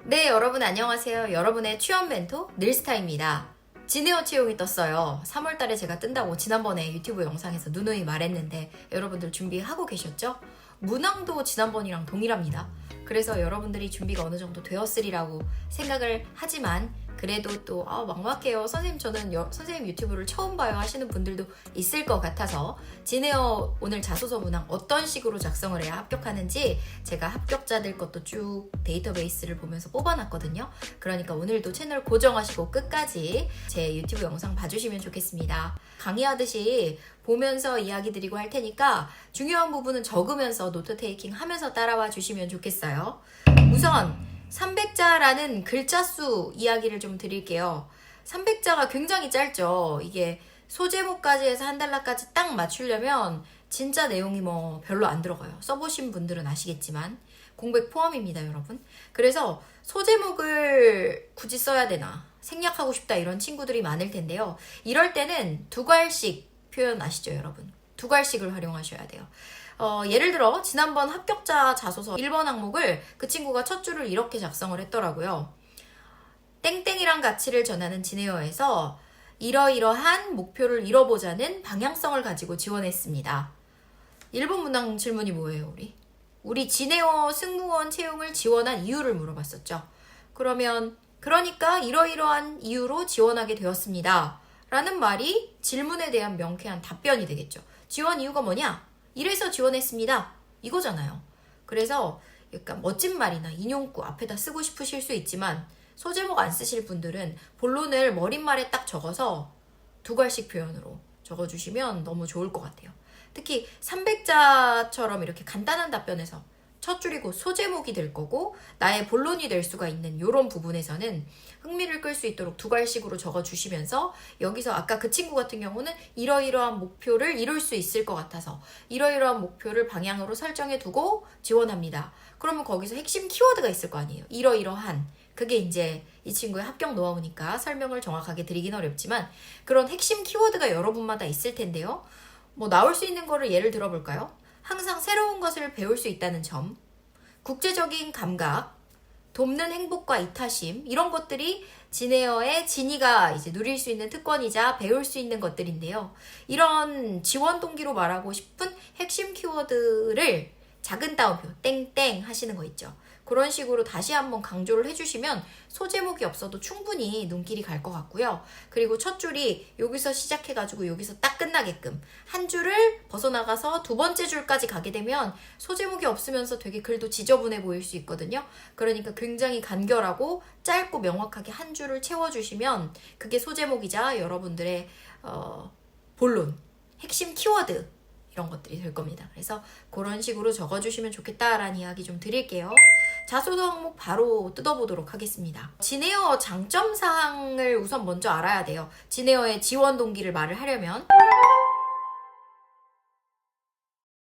네, 여러분 안녕하세요. 여러분의 취업 멘토 늘스타입니다. 진에어 채용이 떴어요. 3월달에 제가 뜬다고 지난번에 유튜브 영상에서 누누이 말했는데 여러분들 준비하고 계셨죠? 문항도 지난번이랑 동일합니다. 그래서 여러분들이 준비가 어느 정도 되었으리라고 생각을 하지만 그래도 또 막막해요. 선생님 저는 선생님 유튜브를 처음 봐요 하시는 분들도 있을 것 같아서 진에어 오늘 자소서 문항 어떤 식으로 작성을 해야 합격하는지 제가 합격자들 것도 쭉 데이터베이스를 보면서 뽑아놨거든요. 그러니까 오늘도 채널 고정하시고 끝까지 제 유튜브 영상 봐주시면 좋겠습니다. 강의하듯이 보면서 이야기 드리고 할 테니까 중요한 부분은 적으면서 노트 테이킹 하면서 따라와 주시면 좋겠어요. 우선 300자라는 글자 수 이야기를 좀 드릴게요. 300자가 굉장히 짧죠. 이게 소제목까지 해서 한 달러까지 딱 맞추려면 진짜 내용이 별로 안 들어가요. 써보신 분들은 아시겠지만 공백 포함입니다, 여러분. 그래서 소제목을 굳이 써야 되나 생략하고 싶다 이런 친구들이 많을 텐데요. 이럴 때는 두괄식 표현 아시죠, 여러분? 두괄식을 활용하셔야 돼요. 예를 들어 지난번 합격자 자소서 1번 항목을 그 친구가 첫 줄을 이렇게 작성을 했더라고요. 땡땡이란 가치를 전하는 진에어에서 이러이러한 목표를 이뤄보자는 방향성을 가지고 지원했습니다. 1번 문항 질문이 뭐예요, 우리 진에어 승무원 채용을 지원한 이유를 물어봤었죠. 그러니까 이러이러한 이유로 지원하게 되었습니다. 라는 말이 질문에 대한 명쾌한 답변이 되겠죠. 지원 이유가 뭐냐? 이래서 지원했습니다. 이거잖아요. 그래서 약간 멋진 말이나 인용구 앞에다 쓰고 싶으실 수 있지만 소제목 안 쓰실 분들은 본론을 머릿말에 딱 적어서 두괄식 표현으로 적어주시면 너무 좋을 것 같아요. 특히 300자처럼 이렇게 간단한 답변에서 첫 줄이 곧 소제목이 될 거고 나의 본론이 될 수가 있는 이런 부분에서는 흥미를 끌 수 있도록 두괄식으로 적어주시면서 여기서 아까 그 친구 같은 경우는 이러이러한 목표를 이룰 수 있을 것 같아서 이러이러한 목표를 방향으로 설정해 두고 지원합니다. 그러면 거기서 핵심 키워드가 있을 거 아니에요. 이러이러한. 그게 이제 이 친구의 합격 노하우니까 설명을 정확하게 드리긴 어렵지만 그런 핵심 키워드가 여러분마다 있을 텐데요. 나올 수 있는 거를 예를 들어볼까요? 항상 새로운 것을 배울 수 있다는 점, 국제적인 감각, 돕는 행복과 이타심 이런 것들이 진에어의 진이가 이제 누릴 수 있는 특권이자 배울 수 있는 것들인데요. 이런 지원 동기로 말하고 싶은 핵심 키워드를 작은 따옴표 땡땡 하시는 거 있죠. 그런 식으로 다시 한번 강조를 해주시면 소제목이 없어도 충분히 눈길이 갈 것 같고요. 그리고 첫 줄이 여기서 시작해가지고 여기서 딱 끝나게끔 한 줄을 벗어나가서 두 번째 줄까지 가게 되면 소제목이 없으면서 되게 글도 지저분해 보일 수 있거든요. 그러니까 굉장히 간결하고 짧고 명확하게 한 줄을 채워주시면 그게 소제목이자 여러분들의 본론, 핵심 키워드 이런 것들이 될 겁니다. 그래서 그런 식으로 적어주시면 좋겠다라는 이야기 좀 드릴게요. 자소서 항목 바로 뜯어보도록 하겠습니다. 진에어 장점사항을 우선 먼저 알아야 돼요. 진에어의 지원 동기를 말을 하려면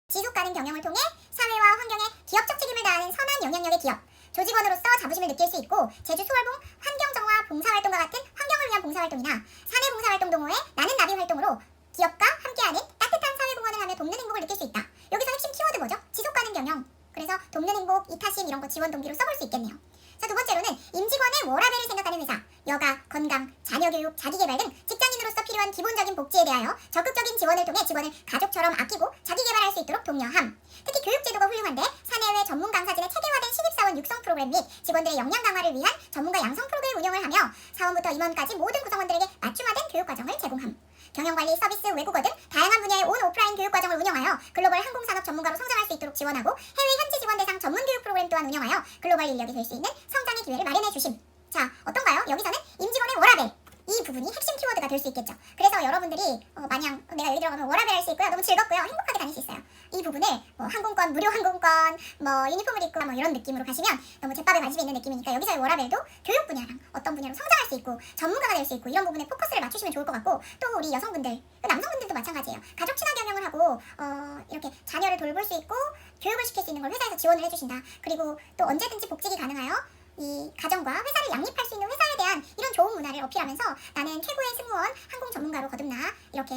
지속 가능 경영을 통해 사회와 환경에 기업적 책임을 다하는 선한 영향력의 기업, 조직원으로서 자부심을 느낄 수 있고 제주 소월봉 환경정화 봉사활동과 같은 환경을 위한 봉사활동이나 사내 봉사활동 동호회 나는 나비 활동으로 기업과 함께하는 따뜻한 사회공헌을 하며 돕는 행복을 느낄 수 있다. 여기서 핵심 키워드 뭐죠? 지속 가능 경영. 그래서 돕는 행복, 이타심 이런 거 지원 동기로 써볼 수 있겠네요. 자, 두 번째로는 임직원의 워라밸을 생각하는 회사, 여가, 건강, 자녀교육, 자기개발 등 직장인으로서 필요한 기본적인 복지에 대하여 적극적인 지원을 통해 직원을 가족처럼 아끼고 자기개발할 수 있도록 독려함. 특히 교육제도가 훌륭한데 사내외 전문 강사진의 체계화된 신입사원 육성 프로그램 및 직원들의 역량 강화를 위한 전문가 양성 프로그램 운영을 하며 사원부터 임원까지 모든 구성원들에게 맞춤화된 교육과정을 제공함. 경영관리, 서비스, 외국어 등 다양한 분야의 온 오프라인 교육과정을 운영하여 글로벌 항공산업 전문가로 성장할 수 있도록 지원하고 해외 현지 지원 대상 전문 교육 프로그램 또한 운영하여 글로벌 인력이 될 수 있는 성장의 기회를 마련해 주심. 자, 어떤가요? 여기서는 임직원의 워라밸. 이 부분이 핵심 키워드가 될 수 있겠죠. 그래서 여러분들이 마냥 내가 여기 들어가면 워라밸 할 수 있고요. 너무 즐겁고요. 행복하게 다닐 수 있어요. 이 부분을 항공권, 무료 항공권, 유니폼을 입고 이런 느낌으로 가시면 너무 제밥에 관심이 있는 느낌이니까 여기서의 워라밸도 교육 분야랑 어떤 분야로 성장할 수 있고 전문가가 될 수 있고 이런 부분에 포커스를 맞추시면 좋을 것 같고 또 우리 여성분들, 남성분들도 마찬가지예요. 가족 친화 경영을 하고 이렇게 자녀를 돌볼 수 있고 교육을 시킬 수 있는 걸 회사에서 지원을 해주신다. 그리고 또 언제든지 복직이 가능하여 이 가정과 회사를 양립할 수 있는 회사에 대한 이런 좋은 문화를 어필하면서 나는 최고의 승무원 항공 전문가로 이렇게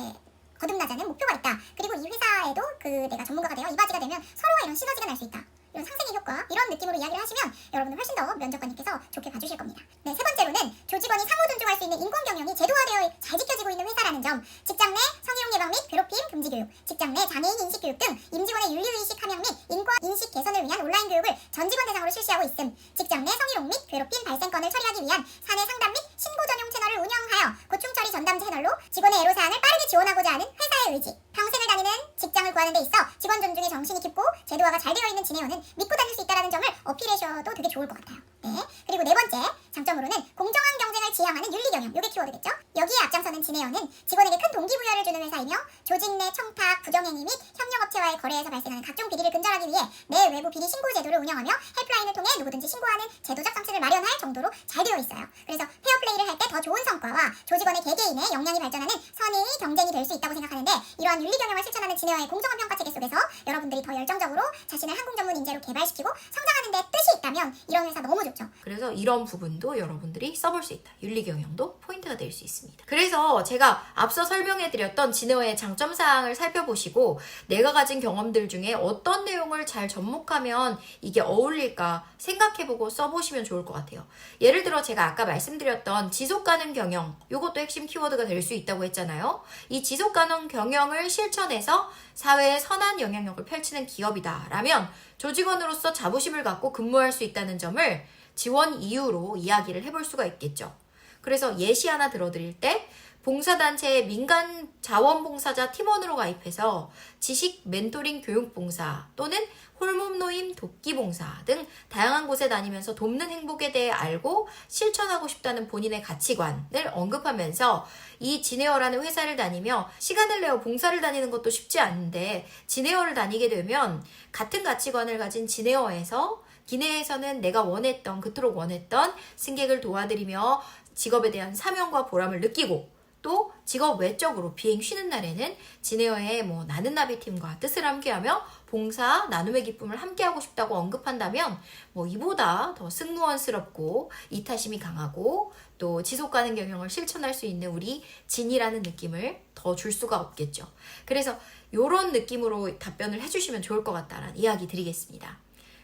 거듭나자는 목표가 있다. 그리고 이 회사에도 내가 전문가가 되어 이바지가 되면 서로가 이런 시너지가 날 수 있다. 이런 상생의 효과 이런 느낌으로 이야기를 하시면 여러분은 훨씬 더 면접관님께서 좋게 봐주실 겁니다. 네, 세 번째로는 조직원이 상호 존중할 수 있는 인권 경영이 제도화되어 잘 지켜지고 있는 회사라는 점, 직장 내 성희롱 예방 및 괴롭힘 금지 교육, 직장 내 장애인 인식 교육 등 임직원의 윤리의식 함양 및 인권 인식 개선을 위한 온라인 교육을 전 직원 대상으로 실시하고 있음. 직장 내 성희롱 및 괴롭힘 발생건을 처리하기 위한 사내 상담 및 신고 전용 채널을 운영하여 고충 처리 전담 채널로 직원의 애로사항을 빠르게 지원하고자 하는 회사의 의지. 평생을 다니는 직장을 구하는 데 있어 직원 존중의 정신이 깊고 제도화가 잘 되어 있는 지네어는 믿고 다닐 수 있다는 점을 어필하셔도 되게 좋을 것 같아요. 네. 그리고 네 번째 장점으로는 공정한 경쟁을 지향하는 윤리 경영, 요게 키워드겠죠. 여기에 앞장서는 지네어는 직원에게 큰 동기부여를 주는 회사이며 조직 내 청탁, 부정행위 및 협력업체와의 거래에서 발생하는 각종 비리를 근절하기 위해 내 외부 비리 신고 제도를 운영하며 헬프라인을 통해 누구든지 신고하는 제도적 장치를 마련할 정도로 잘 되어 있어요. 그래서 페어플레이를 할 때 더 좋은 성과와 조직원의 개개인의 역량이 발전하는 선의 경쟁이 될 수 있다고 생각하는데, 이러한 윤리 경영을 실천하는 지네어의 공정한 평가 체계 속에서 여러분들이 더 열정적으로 자신을 항공 전문 인재로 개발시키고 성장하는 데 뜻이 있다면 이런 회사 너무 좋죠. 그래서 이런 부분도 여러분들이 써볼 수 있다. 윤리 경영도 포인트가 될 수 있습니다. 그래서 제가 앞서 설명해드렸던 지네어의 장점사항을 살펴보시고 내가 가진 경험들 중에 어떤 내용을 잘 접목하면 이게 어울릴까 생각해보고 써보시면 좋을 것 같아요. 예를 들어 제가 아까 말씀드렸던 지속가능 경영, 이것도 핵심 키워드가 될 수 있다고 했잖아요. 이 지속가능 경영을 실천해서 사회에 선한 영향력을 펼치는 기업이다 라면 조직원으로서 자부심을 갖고 근무할 수 있다는 점을 지원 이유로 이야기를 해볼 수가 있겠죠. 그래서 예시 하나 들어드릴 때 봉사단체의 민간 자원봉사자 팀원으로 가입해서 지식 멘토링 교육봉사 또는 홀몸노임 돕기봉사 등 다양한 곳에 다니면서 돕는 행복에 대해 알고 실천하고 싶다는 본인의 가치관을 언급하면서 이 지네어라는 회사를 다니며 시간을 내어 봉사를 다니는 것도 쉽지 않은데 지네어를 다니게 되면 같은 가치관을 가진 지네어에서 기내에서는 내가 원했던, 그토록 원했던 승객을 도와드리며 직업에 대한 사명과 보람을 느끼고 또 직업 외적으로 비행 쉬는 날에는 지네어의 나는 나비 팀과 뜻을 함께하며 봉사, 나눔의 기쁨을 함께하고 싶다고 언급한다면 이보다 더 승무원스럽고 이타심이 강하고 또 지속가능 경영을 실천할 수 있는 우리 진이라는 느낌을 더 줄 수가 없겠죠. 그래서 이런 느낌으로 답변을 해주시면 좋을 것 같다라는 이야기 드리겠습니다.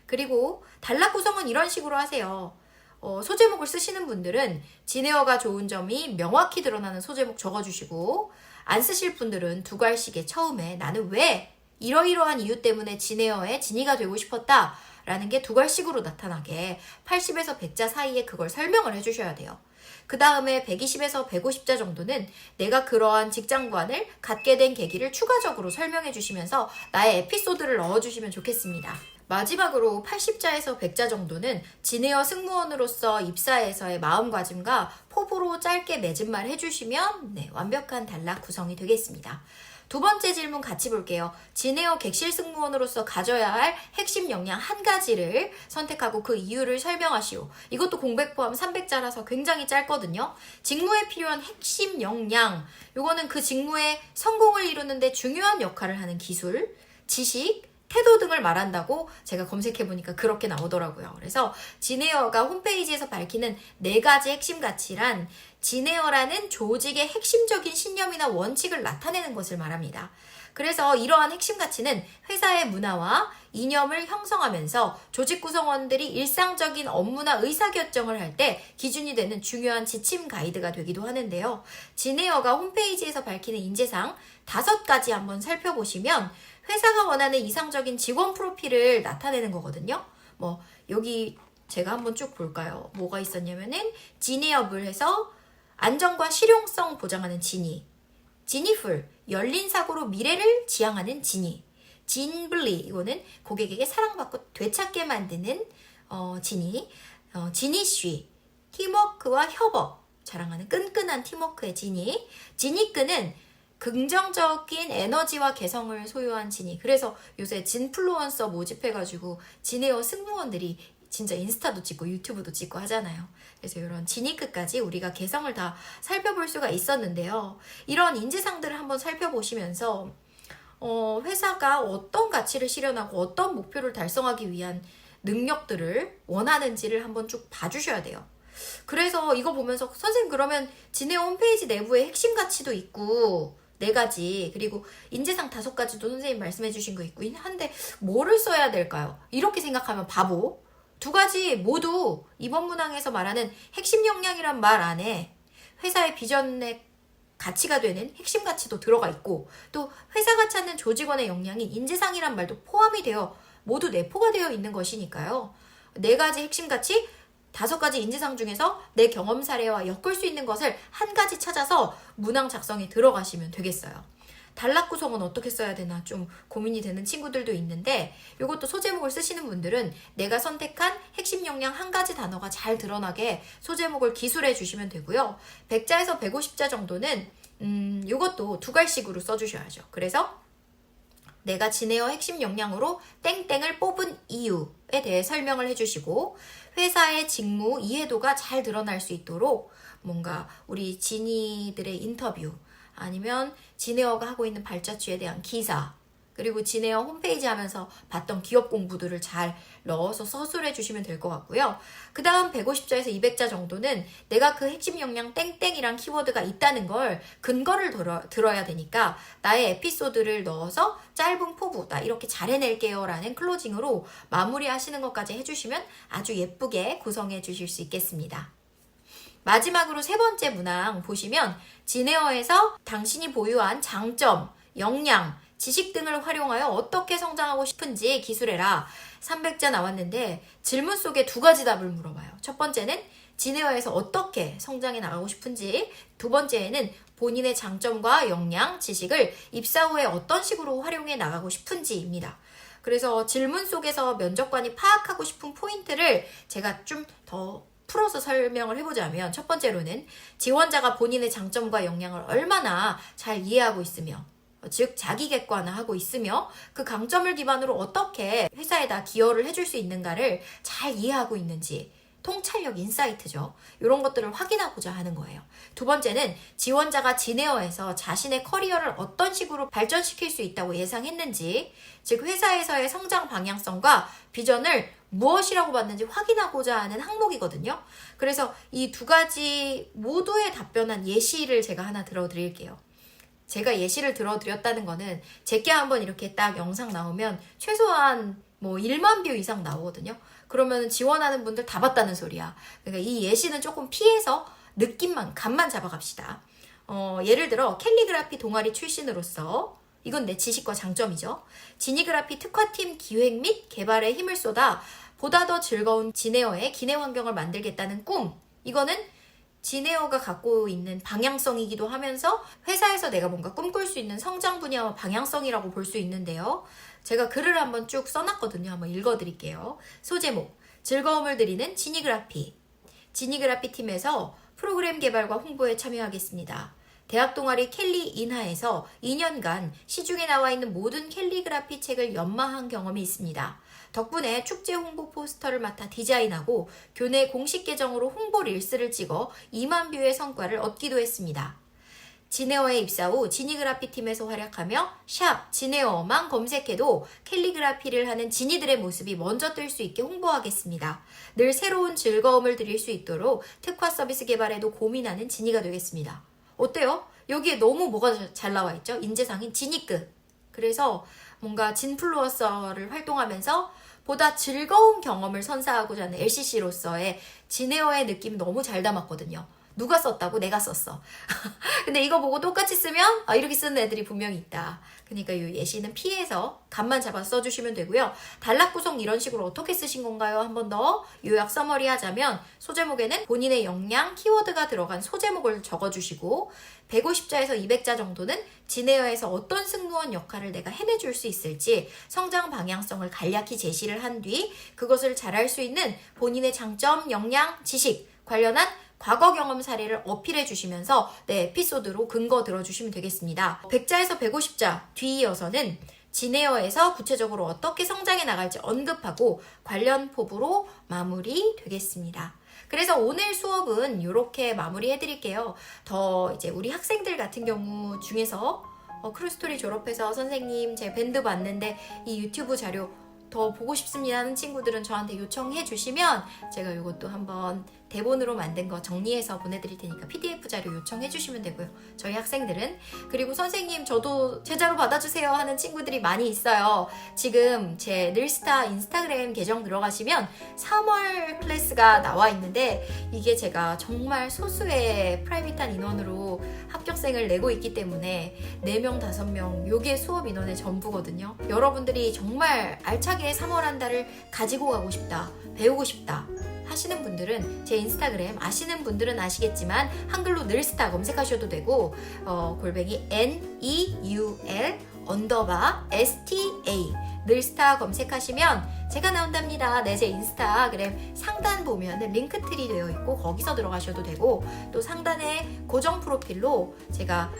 그리고 단락 구성은 이런 식으로 하세요. 소제목을 쓰시는 분들은 지네어가 좋은 점이 명확히 드러나는 소제목 적어주시고, 안 쓰실 분들은 두 갈씩에 처음에 나는 왜 이러이러한 이유 때문에 지네어의 진이가 되고 싶었다 라는 게 두 갈씩으로 나타나게 80에서 100자 사이에 그걸 설명을 해주셔야 돼요. 그 다음에 120에서 150자 정도는 내가 그러한 직장관을 갖게 된 계기를 추가적으로 설명해 주시면서 나의 에피소드를 넣어주시면 좋겠습니다. 마지막으로 80자에서 100자 정도는 지네어 승무원으로서 입사에서의 마음가짐과 포부로 짧게 맺은 말 해주시면 완벽한 단락 구성이 되겠습니다. 두 번째 질문 같이 볼게요. 지네어 객실 승무원으로서 가져야 할 핵심 역량 한 가지를 선택하고 그 이유를 설명하시오. 이것도 공백 포함 300자라서 굉장히 짧거든요. 직무에 필요한 핵심 역량, 요거는 그 직무의 성공을 이루는데 중요한 역할을 하는 기술, 지식, 태도 등을 말한다고 제가 검색해보니까 그렇게 나오더라고요. 그래서 지네어가 홈페이지에서 밝히는 4가지 핵심 가치란 지네어라는 조직의 핵심적인 신념이나 원칙을 나타내는 것을 말합니다. 그래서 이러한 핵심 가치는 회사의 문화와 이념을 형성하면서 조직 구성원들이 일상적인 업무나 의사결정을 할 때 기준이 되는 중요한 지침 가이드가 되기도 하는데요. 지네어가 홈페이지에서 밝히는 인재상 5가지 한번 살펴보시면 회사가 원하는 이상적인 직원 프로필을 나타내는 거거든요. 여기 제가 한번 쭉 볼까요? 뭐가 있었냐면은 지니업을 해서 안전과 실용성 보장하는 지니, 지니풀, 열린 사고로 미래를 지향하는 지니, 진블리, 이거는 고객에게 사랑받고 되찾게 만드는 지니, 지니쉬, 팀워크와 협업 자랑하는 끈끈한 팀워크의 지니, 지니끈은 긍정적인 에너지와 개성을 소유한 지니. 그래서 요새 진플루언서 모집해가지고 지네어 승무원들이 진짜 인스타도 찍고 유튜브도 찍고 하잖아요. 그래서 이런 지니끝까지 우리가 개성을 다 살펴볼 수가 있었는데요. 이런 인지상들을 한번 살펴보시면서 회사가 어떤 가치를 실현하고 어떤 목표를 달성하기 위한 능력들을 원하는지를 한번 쭉 봐주셔야 돼요. 그래서 이거 보면서 선생님 그러면 지네어 홈페이지 내부에 핵심 가치도 있고 4가지, 그리고 인재상 5가지도 선생님 말씀해 주신 거 있고 한데 뭐를 써야 될까요? 이렇게 생각하면 바보. 2가지 모두 이번 문항에서 말하는 핵심 역량이란 말 안에 회사의 비전에 가치가 되는 핵심 가치도 들어가 있고, 또 회사가 찾는 조직원의 역량이 인재상이란 말도 포함이 되어 모두 내포가 되어 있는 것이니까요. 4가지 핵심 가치, 5가지 인재상 중에서 내 경험 사례와 엮을 수 있는 것을 한 가지 찾아서 문항 작성에 들어가시면 되겠어요. 단락 구성은 어떻게 써야 되나 좀 고민이 되는 친구들도 있는데, 이것도 소제목을 쓰시는 분들은 내가 선택한 핵심 역량 1가지 단어가 잘 드러나게 소제목을 기술해 주시면 되고요. 100자에서 150자 정도는 이것도 2갈식으로 써주셔야죠. 그래서 내가 지네어 핵심 역량으로 땡땡을 뽑은 이유에 대해 설명을 해주시고, 회사의 직무 이해도가 잘 드러날 수 있도록 뭔가 우리 지니들의 인터뷰, 아니면 지네어가 하고 있는 발자취에 대한 기사, 그리고 지네어 홈페이지 하면서 봤던 기업 공부들을 잘 넣어서 서술해 주시면 될 것 같고요. 그 다음 150자에서 200자 정도는 내가 그 핵심 역량 땡땡이란 키워드가 있다는 걸 근거를 들어야 되니까 나의 에피소드를 넣어서 짧은 포부, 나 이렇게 잘 해낼게요 라는 클로징으로 마무리하시는 것까지 해주시면 아주 예쁘게 구성해 주실 수 있겠습니다. 마지막으로 3번째 문항 보시면 지네어에서 당신이 보유한 장점, 역량, 지식 등을 활용하여 어떻게 성장하고 싶은지 기술해라. 300자 나왔는데 질문 속에 2가지 답을 물어봐요. 첫 번째는 지네어에서 어떻게 성장해 나가고 싶은지, 2번째에는 본인의 장점과 역량, 지식을 입사 후에 어떤 식으로 활용해 나가고 싶은지입니다. 그래서 질문 속에서 면접관이 파악하고 싶은 포인트를 제가 좀 더 풀어서 설명을 해보자면, 첫 번째로는 지원자가 본인의 장점과 역량을 얼마나 잘 이해하고 있으며, 즉 자기 객관화하고 있으며 그 강점을 기반으로 어떻게 회사에다 기여를 해줄 수 있는가를 잘 이해하고 있는지, 통찰력, 인사이트죠. 이런 것들을 확인하고자 하는 거예요. 2번째는 지원자가 지네어에서 자신의 커리어를 어떤 식으로 발전시킬 수 있다고 예상했는지, 즉 회사에서의 성장 방향성과 비전을 무엇이라고 봤는지 확인하고자 하는 항목이거든요. 그래서 이 2가지 모두에 답변한 예시를 제가 하나 들어드릴게요. 제가 예시를 들어드렸다는 거는 제게 한번 이렇게 딱 영상 나오면 최소한 뭐 1만 뷰 이상 나오거든요. 그러면 지원하는 분들 다 봤다는 소리야. 그러니까 이 예시는 조금 피해서 느낌만, 감만 잡아갑시다. 예를 들어 캘리그라피 동아리 출신으로서, 이건 내 지식과 장점이죠. 지니그라피 특화팀 기획 및 개발에 힘을 쏟아 보다 더 즐거운 지네어의 기내 환경을 만들겠다는 꿈. 이거는 지네어가 갖고 있는 방향성이기도 하면서 회사에서 내가 뭔가 꿈꿀 수 있는 성장 분야와 방향성이라고 볼 수 있는데요. 제가 글을 한번 쭉 써놨거든요. 한번 읽어드릴게요. 소제목, 즐거움을 드리는 지니그라피. 지니그라피 팀에서 프로그램 개발과 홍보에 참여하겠습니다. 대학 동아리 캘리 인하에서 2년간 시중에 나와 있는 모든 캘리그라피 책을 연마한 경험이 있습니다. 덕분에 축제 홍보 포스터를 맡아 디자인하고 교내 공식 계정으로 홍보 릴스를 찍어 2만 뷰의 성과를 얻기도 했습니다. 지네어에 입사 후 지니그라피 팀에서 활약하며 샵 지네어만 검색해도 캘리그라피를 하는 지니들의 모습이 먼저 뜰 수 있게 홍보하겠습니다. 늘 새로운 즐거움을 드릴 수 있도록 특화 서비스 개발에도 고민하는 지니가 되겠습니다. 어때요? 여기에 너무 뭐가 잘 나와 있죠? 인재상인 지니급. 그래서 뭔가 진플루언서를 활동하면서 보다 즐거운 경험을 선사하고자 하는 LCC로서의 지네어의 느낌이 너무 잘 담았거든요. 누가 썼다고? 내가 썼어. 근데 이거 보고 똑같이 쓰면 이렇게 쓰는 애들이 분명히 있다. 그러니까 이 예시는 피해서 감만 잡아 써주시면 되고요. 단락 구성 이런 식으로 어떻게 쓰신 건가요? 한 번 더 요약 서머리 하자면, 소제목에는 본인의 역량, 키워드가 들어간 소제목을 적어주시고, 150자에서 200자 정도는 지네어에서 어떤 승무원 역할을 내가 해내줄 수 있을지 성장 방향성을 간략히 제시를 한 뒤 그것을 잘할 수 있는 본인의 장점, 역량, 지식 관련한 과거 경험 사례를 어필해 주시면서 에피소드로 근거 들어주시면 되겠습니다. 100자에서 150자 뒤이어서는 지네어에서 구체적으로 어떻게 성장해 나갈지 언급하고 관련 포부로 마무리 되겠습니다. 그래서 오늘 수업은 이렇게 마무리해 드릴게요. 더 이제 우리 학생들 같은 경우 중에서 크루스토리 졸업해서 선생님 제 밴드 봤는데 이 유튜브 자료 더 보고 싶습니다 하는 친구들은 저한테 요청해 주시면 제가 이것도 한번 대본으로 만든 거 정리해서 보내드릴 테니까 PDF 자료 요청해 주시면 되고요. 저희 학생들은. 그리고 선생님 저도 제자로 받아주세요 하는 친구들이 많이 있어요. 지금 제 늘스타 인스타그램 계정 들어가시면 3월 클래스가 나와 있는데 이게 제가 정말 소수의 프라이빗한 인원으로 합격생을 내고 있기 때문에 4명, 5명 요게 수업 인원의 전부거든요. 여러분들이 정말 알차게 3월 한 달을 가지고 가고 싶다, 배우고 싶다 하시는 분들은 제 인스타그램 아시는 분들은 아시겠지만 한글로 늘스타 검색하셔도 되고 골뱅이 NEUL_STA 늘스타 검색하시면 제가 나온답니다. 네, 제 인스타그램 상단 보면 링크트리 되어 있고 거기서 들어가셔도 되고 또 상단에 고정 프로필로 제가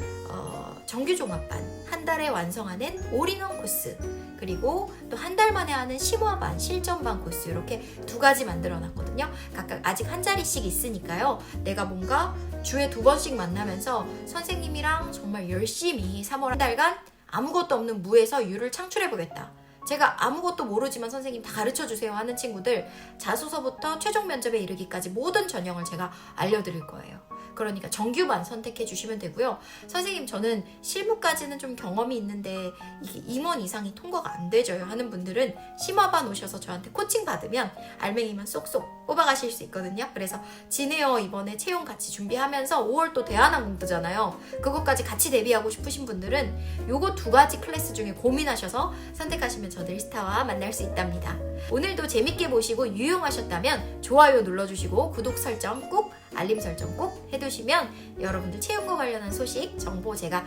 정규 종합반 한 달에 완성하는 올인원 코스 그리고 또 한 달 만에 하는 심화반, 실전반 코스 이렇게 2가지 만들어 놨거든요. 각각 아직 한 자리씩 있으니까요. 내가 뭔가 주에 2번씩 만나면서 선생님이랑 정말 열심히 3월 한 달간 아무것도 없는 무에서 유를 창출해보겠다. 제가 아무것도 모르지만 선생님 다 가르쳐주세요 하는 친구들 자소서부터 최종 면접에 이르기까지 모든 전형을 제가 알려드릴 거예요. 그러니까 정규반 선택해 주시면 되고요. 선생님 저는 실무까지는 좀 경험이 있는데 이게 임원 이상이 통과가 안 되져요 하는 분들은 심화반 오셔서 저한테 코칭 받으면 알맹이만 쏙쏙 뽑아가실 수 있거든요. 그래서 진에어 이번에 채용 같이 준비하면서 5월 또 대한항공뜨잖아요. 그것까지 같이 대비하고 싶으신 분들은 요거 2가지 클래스 중에 고민하셔서 선택하시면 저 늘스타와 만날 수 있답니다. 오늘도 재밌게 보시고 유용하셨다면 좋아요 눌러주시고 구독 설정 꼭 알림 설정 꼭 해두시면 여러분들 채용과 관련한 소식, 정보 제가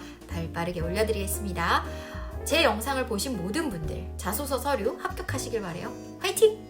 빠르게 올려드리겠습니다. 제 영상을 보신 모든 분들 자소서 서류 합격하시길 바래요. 화이팅!